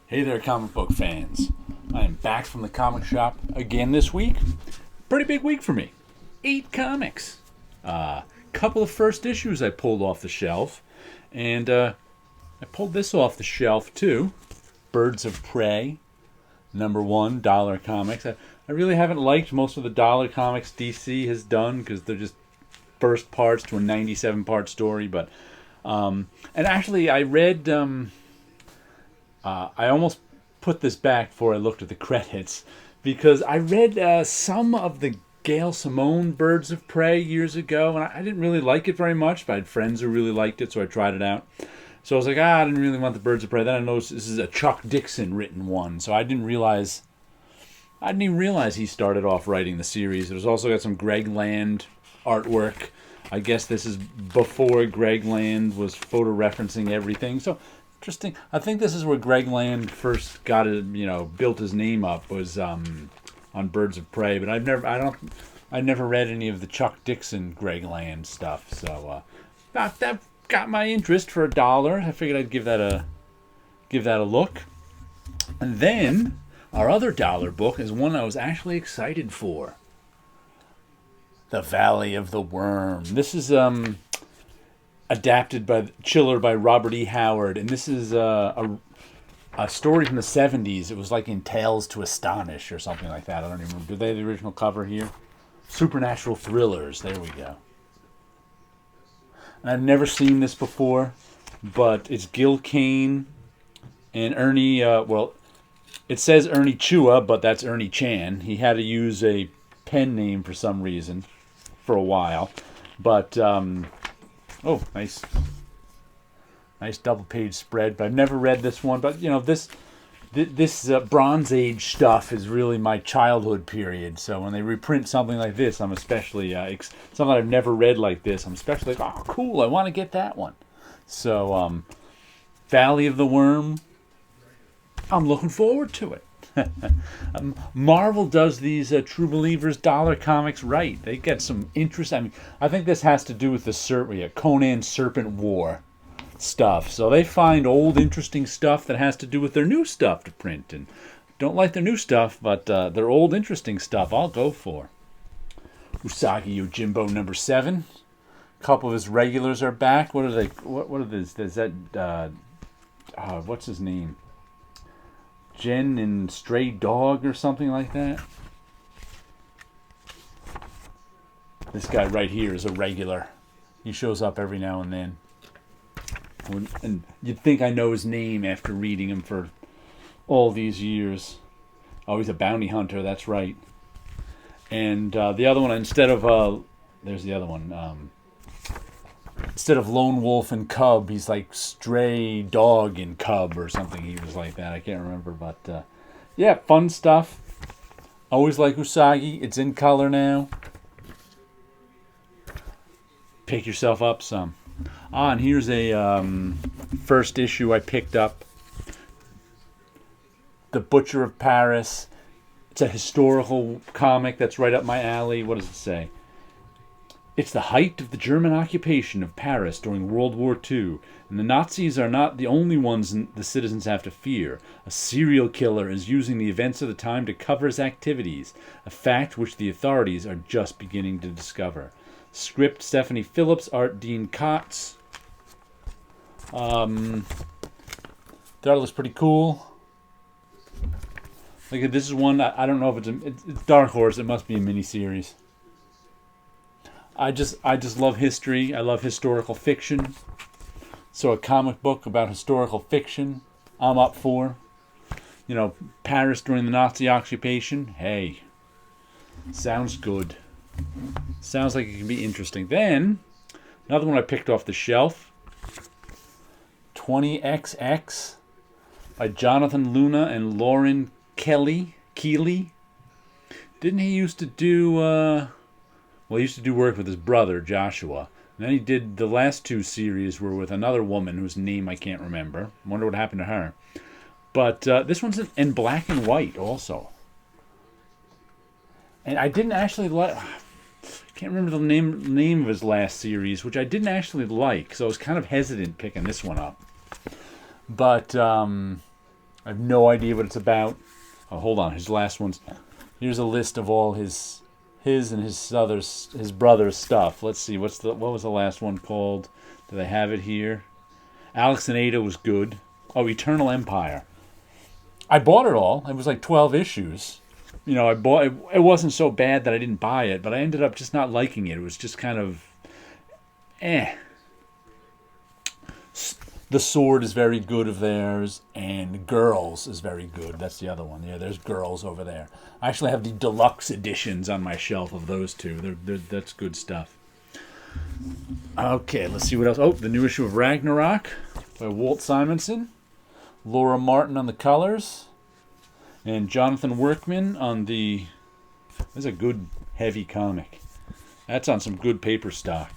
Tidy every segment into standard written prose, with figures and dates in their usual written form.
Hey there, comic book fans. I am back from the comic shop again this week. Pretty big week for me. 8 comics. Couple of first issues I pulled off the shelf. And I pulled this off the shelf too. Birds of Prey, #1, Dollar Comics. I really haven't liked most of the Dollar Comics DC has done because they're just first parts to a 97-part story. But and actually, I read. I almost put this back before I looked at the credits because I read some of the Gail Simone Birds of Prey years ago, and I didn't really like it very much, but I had friends who really liked it, so I tried it out. So I was like, I didn't really want the Birds of Prey. Then I noticed this is a Chuck Dixon written one, so I didn't even realize he started off writing the series. There's also got some Greg Land artwork. I guess this is before Greg Land was photo referencing everything. So interesting. I think this is where Greg Land first got it, built his name up, was on Birds of Prey. But I never read any of the Chuck Dixon Greg Land stuff. So that got my interest for $1. I figured I'd give that a look. And then our other dollar book is one I was actually excited for. The Valley of the Worm. This is adapted by Chiller by Robert E. Howard, and this is a story from the 70s. It was like in Tales to Astonish or something like that. I don't even remember. Do they have the original cover here? Supernatural Thrillers. There we go. And I've never seen this before, but it's Gil Kane and Ernie. It says Ernie Chua, but that's Ernie Chan. He had to use a pen name for some reason for a while, but oh, nice double-page spread. But I've never read this one. But this Bronze Age stuff is really my childhood period. So when they reprint something like this, I'm especially something I've never read like this. I'm especially like, oh, cool! I want to get that one. So Valley of the Worm, I'm looking forward to it. Marvel does these True Believers Dollar Comics right. They get some interest. I think this has to do with the Conan Serpent War stuff. So they find old interesting stuff that has to do with their new stuff to print. And don't like their new stuff, but their old interesting stuff I'll go for. Usagi Yojimbo #7. A couple of his regulars are back. What are they? What are these? Is that what's his name? Jen and Stray Dog or something like that. This guy right here is a regular. He shows up every now and then. And you'd think I know his name after reading him for all these years. Oh, he's a bounty hunter, that's right. And the other one, there's the other one. Instead of Lone Wolf and Cub, he's like Stray Dog and Cub or something. He was like that. I can't remember. But, yeah, fun stuff. Always like Usagi. It's in color now. Pick yourself up some. And here's a first issue I picked up. The Butcher of Paris. It's a historical comic that's right up my alley. What does it say? It's the height of the German occupation of Paris during World War II, and the Nazis are not the only ones the citizens have to fear. A serial killer is using the events of the time to cover his activities, a fact which the authorities are just beginning to discover. Script Stephanie Phillips, art Dean Kotz. Thought it looks pretty cool. Like, this is one, I don't know if it's Dark Horse, it must be a miniseries. I just love history. I love historical fiction. So a comic book about historical fiction, I'm up for. Paris during the Nazi occupation. Hey, sounds good. Sounds like it can be interesting. Then, another one I picked off the shelf. 20XX by Jonathan Luna and Lauren Keeley. Didn't he used to do... he used to do work with his brother, Joshua. And then he did the last 2 series were with another woman whose name I can't remember. Wonder what happened to her. But this one's in black and white also. And I didn't actually like... can't remember the name of his last series, which I didn't actually like. So I was kind of hesitant picking this one up. But I have no idea what it's about. Oh, hold on. His last one's... Here's a list of all his and his brother's stuff. Let's see. What was the last one called? Do they have it here? Alex and Ada was good. Oh, Eternal Empire. I bought it all. It was like 12 issues. I bought it. It wasn't so bad that I didn't buy it, but I ended up just not liking it. It was just kind of The Sword is very good of theirs, and Girls is very good. That's the other one. Yeah, there's Girls over there. I actually have the deluxe editions on my shelf of those two. That's good stuff. Okay, let's see what else. Oh, the new issue of Ragnarok by Walt Simonson. Laura Martin on the colors. And Jonathan Workman on the... That's a good, heavy comic. That's on some good paper stock.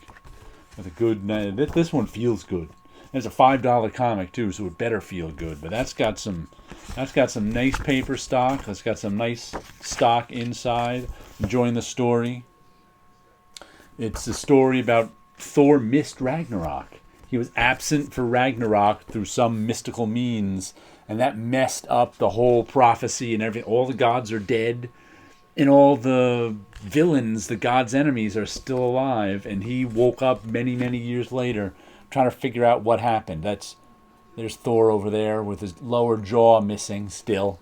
With a good... This one feels good. It's a $5 comic too, so it better feel good. But that's got some nice paper stock. That's got some nice stock inside. Enjoying the story. It's a story about Thor missed Ragnarok. He was absent for Ragnarok through some mystical means, and that messed up the whole prophecy and everything. All the gods are dead, and all the villains, the gods' enemies, are still alive. And he woke up many, many years later, trying to figure out what happened. There's Thor over there with his lower jaw missing still.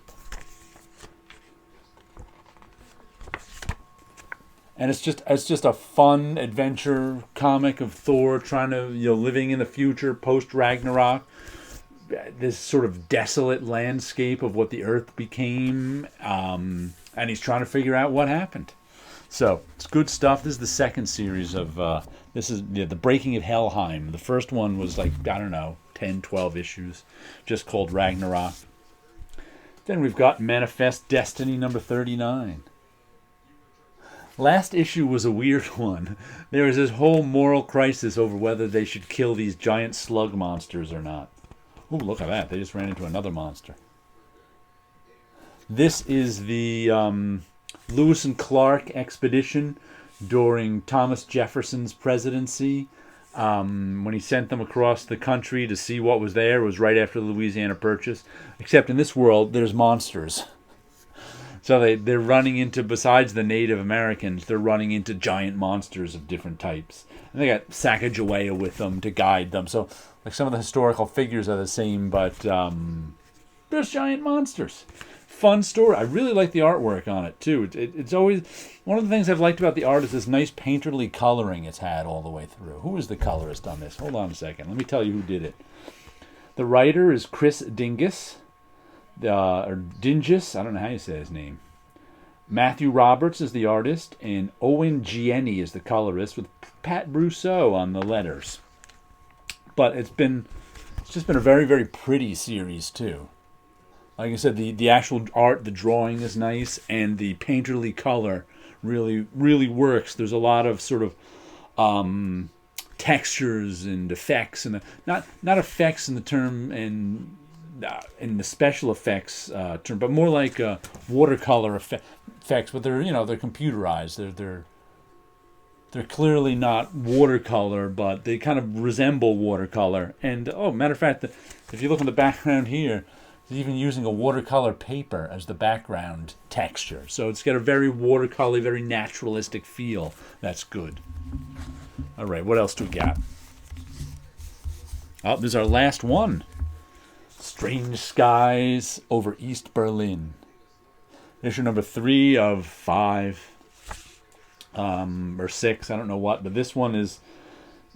And it's just a fun adventure comic of Thor trying to, living in the future post Ragnarok. This sort of desolate landscape of what the earth became. And he's trying to figure out what happened. So, it's good stuff. This is the second series of, The Breaking of Helheim. The first one was 10, 12 issues, just called Ragnarok. Then we've got Manifest Destiny number 39. Last issue was a weird one. There was this whole moral crisis over whether they should kill these giant slug monsters or not. Ooh, look at that. They just ran into another monster. This is the Lewis and Clark expedition during Thomas Jefferson's presidency. When he sent them across the country to see what was there. It was right after the Louisiana Purchase. Except in this world, there's monsters. So they're running into, besides the Native Americans, they're running into giant monsters of different types. And they got Sacagawea with them to guide them. So some of the historical figures are the same, but there's giant monsters. Fun story. I really like the artwork on it, too. It's always... One of the things I've liked about the art is this nice painterly coloring it's had all the way through. Who is the colorist on this? Hold on a second. Let me tell you who did it. The writer is Chris Dingus. Or Dingus, I don't know how you say his name. Matthew Roberts is the artist, and Owen Gienny is the colorist, with Pat Brousseau on the letters. But it's just been a very, very pretty series too. Like I said, the actual art, the drawing is nice, and the painterly color really, really works. There's a lot of sort of textures and effects, and not effects in the term and in the special effects term, but more like watercolor effects. But they're they're computerized. They're clearly not watercolor, but they kind of resemble watercolor. And matter of fact, if you look in the background here, it's even using a watercolor paper as the background texture. So it's got a very watercolor, very naturalistic feel. That's good. All right, what else do we got? Oh, this is our last one. Strange Skies over East Berlin. Issue number 3 of 5. Or 6, I don't know what. But this one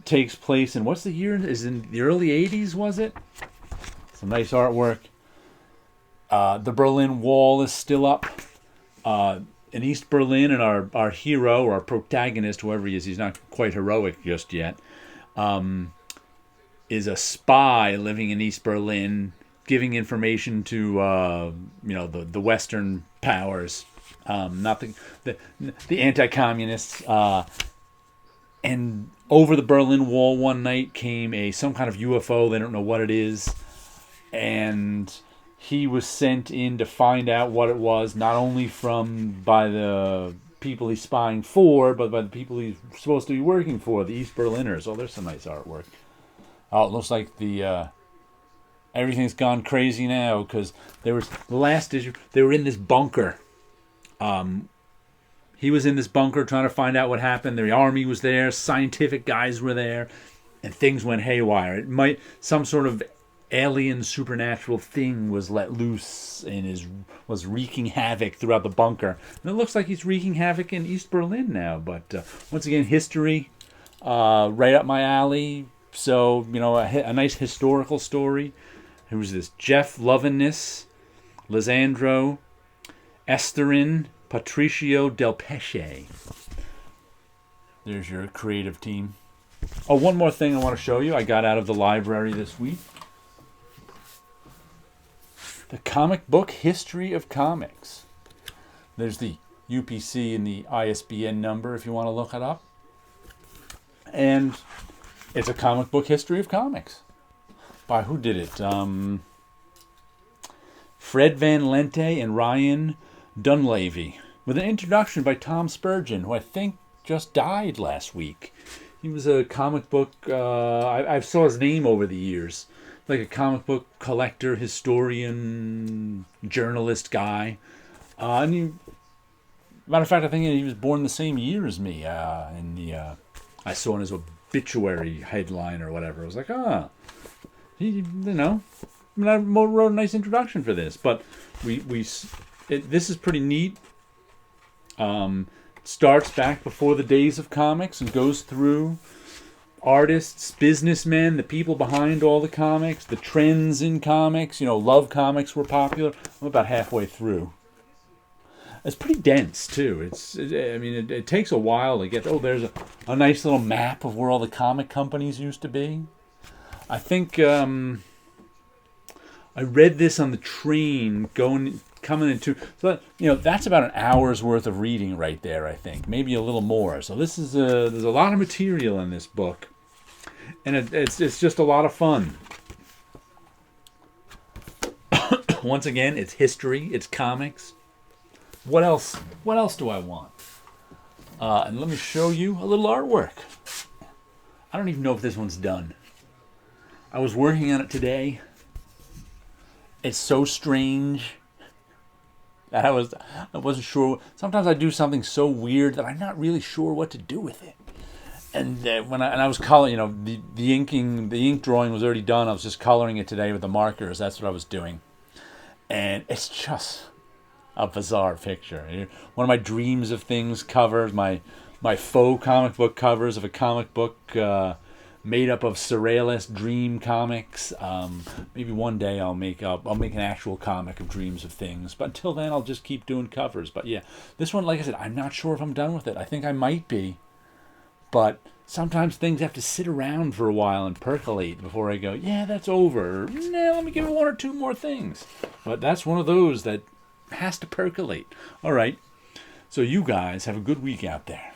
takes place in, what's the year? Is in the early 80s, was it? Some nice artwork. The Berlin Wall is still up in East Berlin, and our hero, or our protagonist, whoever he is, he's not quite heroic just yet, is a spy living in East Berlin, giving information to the Western powers, not the anti-communists. And over the Berlin Wall one night came some kind of UFO. They don't know what it is, and he was sent in to find out what it was, not only by the people he's spying for, but by the people he's supposed to be working for, the East Berliners. Oh, there's some nice artwork. Oh, it looks like the everything's gone crazy now because there was the last issue. They were in this bunker. He was in this bunker trying to find out what happened. The army was there, scientific guys were there, and things went haywire. Some sort of alien supernatural thing was let loose and was wreaking havoc throughout the bunker. And it looks like he's wreaking havoc in East Berlin now. But once again, history, right up my alley. So, a nice historical story. Who's this? Jeff Loviness, Lisandro Esterin, Patricio Del Pesce. There's your creative team. Oh, one more thing I want to show you. I got out of the library this week. The Comic Book History of Comics. There's the UPC and the ISBN number if you want to look it up. And it's a comic book history of comics. By who did it? Fred Van Lente and Ryan Dunleavy, with an introduction by Tom Spurgeon, who I think just died last week. He was a comic book, I saw his name over the years, like a comic book collector, historian, journalist guy. Matter of fact, I think he was born the same year as me. I saw in his obituary headline or whatever. I was like, he I wrote a nice introduction for this. But this is pretty neat. Starts back before the days of comics and goes through artists, businessmen, the people behind all the comics, the trends in comics. Love comics were popular. I'm about halfway through. It's pretty dense too. It takes a while to get. There's a nice little map of where all the comic companies used to be. I think I read this on the train coming into. So that's about an hour's worth of reading right there. I think maybe a little more. So there's a lot of material in this book, and it's just a lot of fun. Once again, it's history. It's comics. What else? What else do I want? And let me show you a little artwork. I don't even know if this one's done. I was working on it today. It's so strange that I wasn't sure. Sometimes I do something so weird that I'm not really sure what to do with it. And I was coloring, the ink drawing was already done. I was just coloring it today with the markers. That's what I was doing, and it's just a bizarre picture. One of my dreams of things covers, my faux comic book covers of a comic book made up of surrealist dream comics. Maybe one day I'll make an actual comic of dreams of things. But until then, I'll just keep doing covers. But yeah, this one, like I said, I'm not sure if I'm done with it. I think I might be. But sometimes things have to sit around for a while and percolate before I go, yeah, that's over. Let me give it one or two more things. But that's one of those that has to percolate. All right. So you guys have a good week out there.